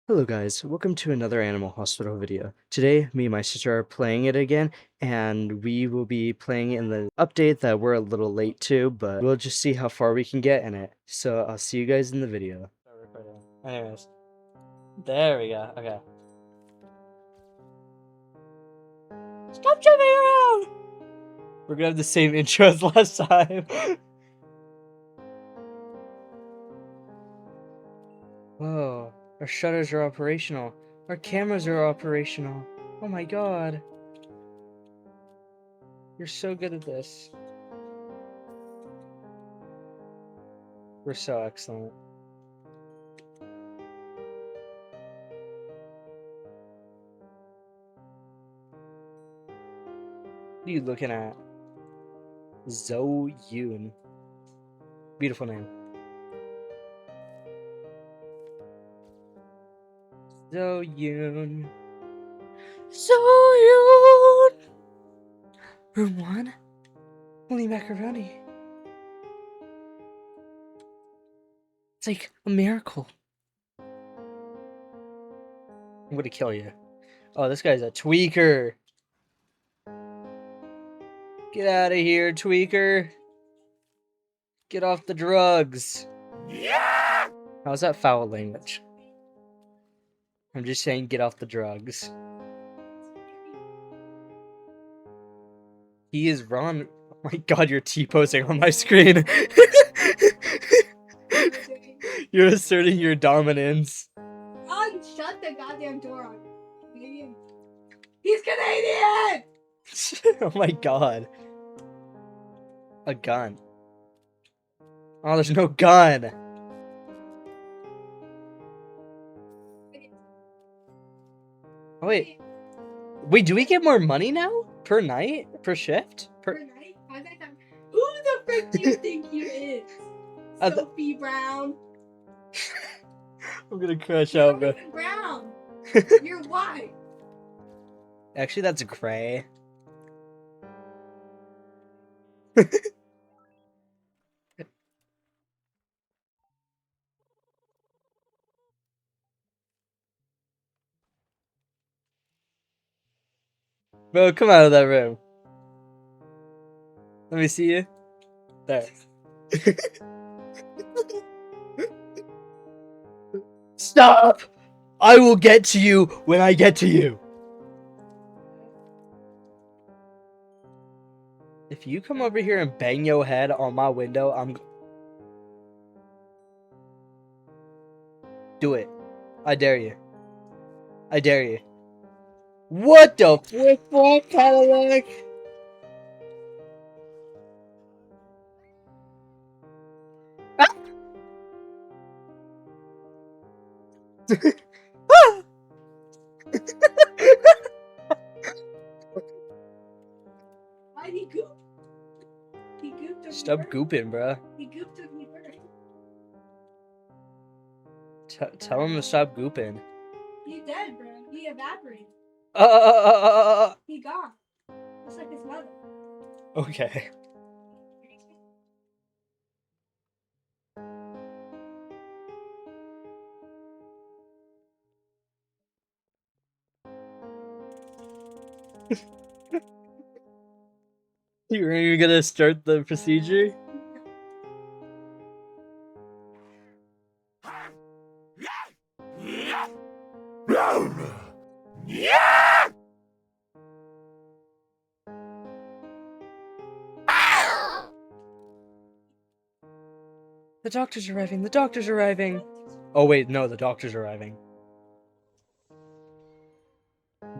Hello guys, welcome to another Animal Hospital video. Today, me and my sister are playing it again, and we will be playing in the update that we're a little late to, but we'll just see how far we can get in it. So I'll see you guys in the video. Anyways, there we go, okay. Stop jumping around! We're gonna have the same intro as last time. Whoa, our shutters are operational. Our cameras are operational. Oh my god. You're so good at this. We're so excellent. What are you looking at? Zo Yoon. Beautiful name. Zo Yoon. Zo Yoon! Room 1? Holy macaroni. It's like a miracle. I'm gonna kill you. Oh, this guy's a tweaker. Get out of here, tweaker. Get off the drugs. Yeah! How's that foul language? I'm just saying get off the drugs. He is Ron. Oh my god, you're T-posing on my screen. You're asserting your dominance. Oh, shut the goddamn door on Canadian. He's Canadian! Oh my god. A gun. Oh, there's no gun. Oh, wait. Wait, do we get more money now? Per night? Per shift? Per night? How's that come? Who the frick do you think you is? Sophie Brown. I'm gonna crash You're out, bro. not even brown. You're white. Actually, that's gray. Bro, come out of that room. Let me see you. There. Stop! I will get to you when I get to you. If you come over here and bang your head on my window, I'm... Do it. I dare you. I dare you. What the flip-flop, Cadillac? Why'd he goop? He gooped over Stop me gooping, bruh. He gooped over me first. Tell him to stop gooping. He dead, bro. He evaporated. He gone. Just like his mother. Okay. You weren't even gonna start the procedure? The doctor's arriving, the doctor's arriving! Oh wait, no, the doctor's arriving.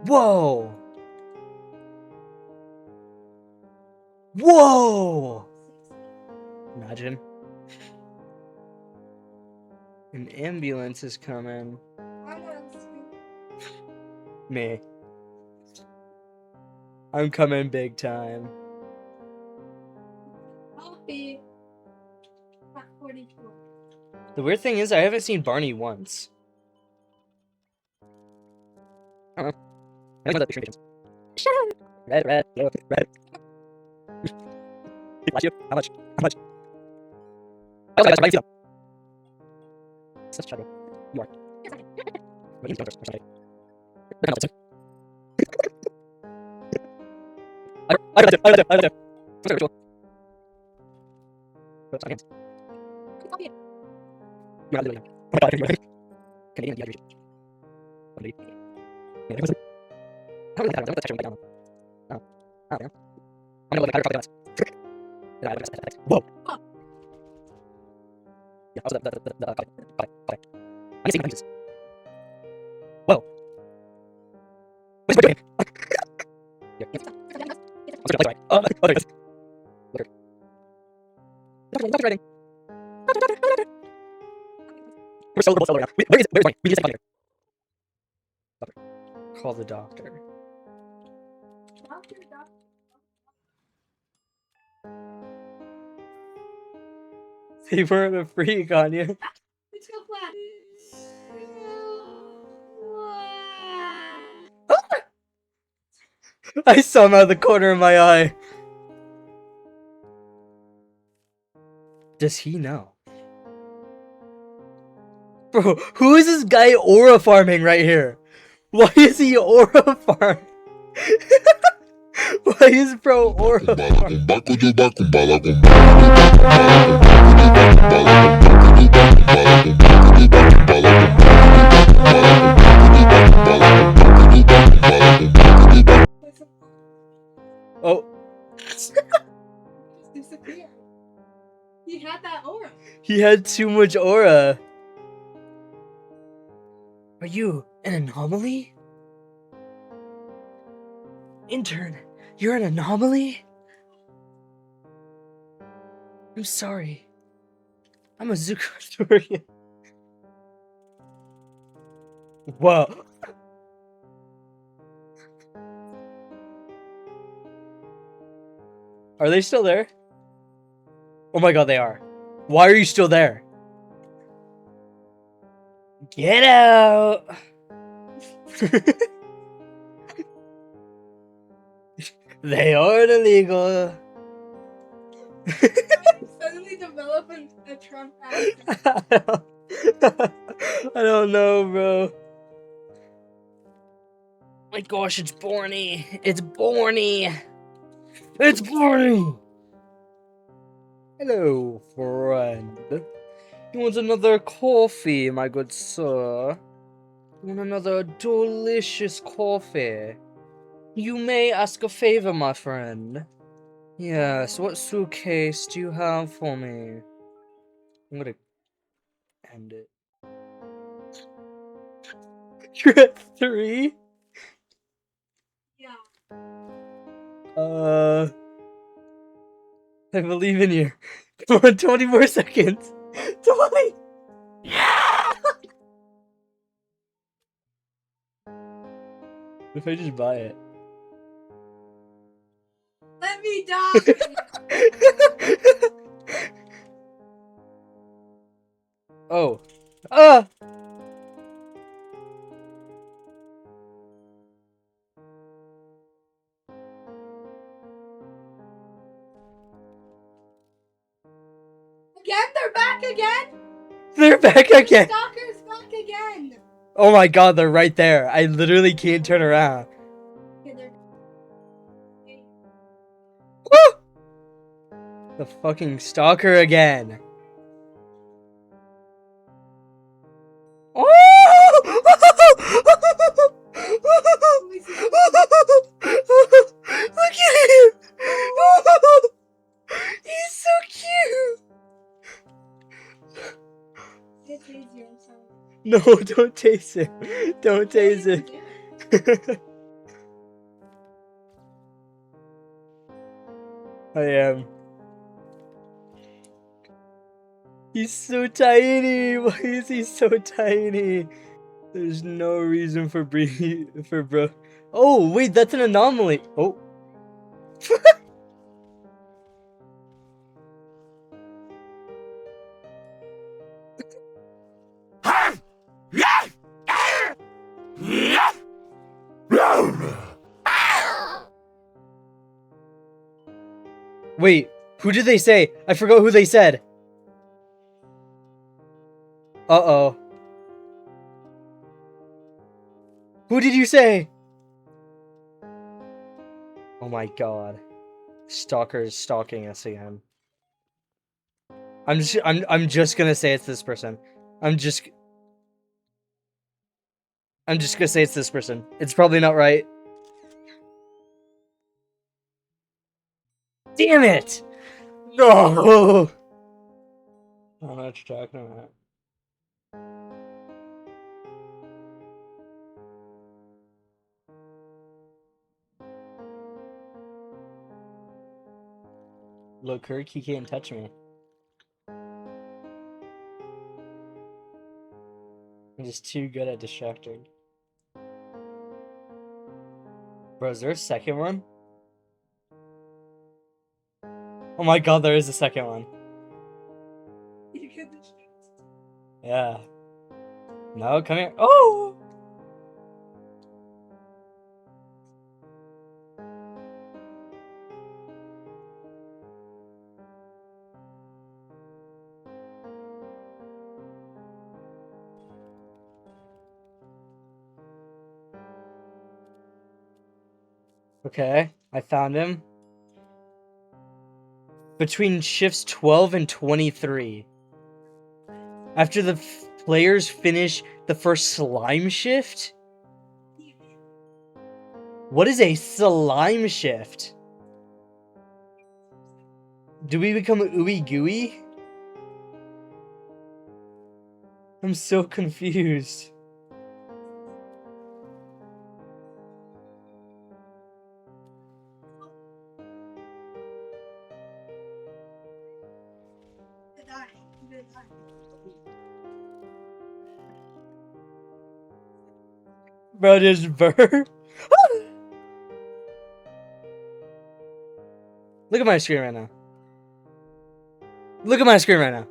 Whoa! Whoa! Imagine. An ambulance is coming. Me. I'm coming big time. I'll be at 44. The weird thing is, I haven't seen Barney once. Shut up! Red, yellow, red. How much? How much? Such trouble. You are. Whoa. Whoa. Call the doctor. They weren't a freak on you. Let's go flat. I saw him out of the corner of my eye. Does he know? Bro, who is this guy aura farming right here? Why is he aura farming? Why is bro aura farming? Oh. Disappeared. He had that aura. He had too much aura. Are you an anomaly? Intern, you're an anomaly? I'm sorry. I'm a Zucardorian. Whoa. Are they still there? Oh my god, they are. Why are you still there? Get out! They aren't illegal. Suddenly develop a Trump accent. I don't know, bro. My gosh, it's Borny. It's Borny. It's Borny. Hello, friend. You want another coffee, my good sir? You want another delicious coffee? You may ask a favor, my friend. Yes, what suitcase do you have for me? I'm gonna end it. You're at 3? Yeah. I believe in you. Come on, 20 more seconds. 20! Yeah! If I just buy it. Let me die. Oh. Ah! Again? They're back again? They're back again! Stalker's back again! Oh my god, they're right there. I literally can't turn around. Okay, Woo! The fucking stalker again. Oh! Look at him! He's so cute! No, don't taste it. Don't taste it. I am. He's so tiny. Why is he so tiny? There's no reason for bro. Oh wait, that's an anomaly. Oh. Wait, who did they say? I forgot who they said. Uh-oh. Who did you say? Oh my god. Stalker is stalking us again. I'm just gonna say it's this person. I'm just gonna say it's this person. It's probably not right. Damn it! No! I don't know what you're talking about. Look, Kirk, he can't touch me. I'm just too good at distracting. Bro, is there a second one? Oh my god, there is a second one. Yeah. No, come here. Oh! Okay, I found him. Between shifts 12 and 23. After the players finish the first slime shift? What is a slime shift? Do we become ooey gooey? I'm so confused. Bro, there's Burr. Look at my screen right now. Look at my screen right now.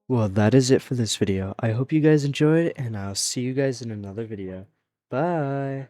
Well, that is it for this video. I hope you guys enjoyed, and I'll see you guys in another video. Bye!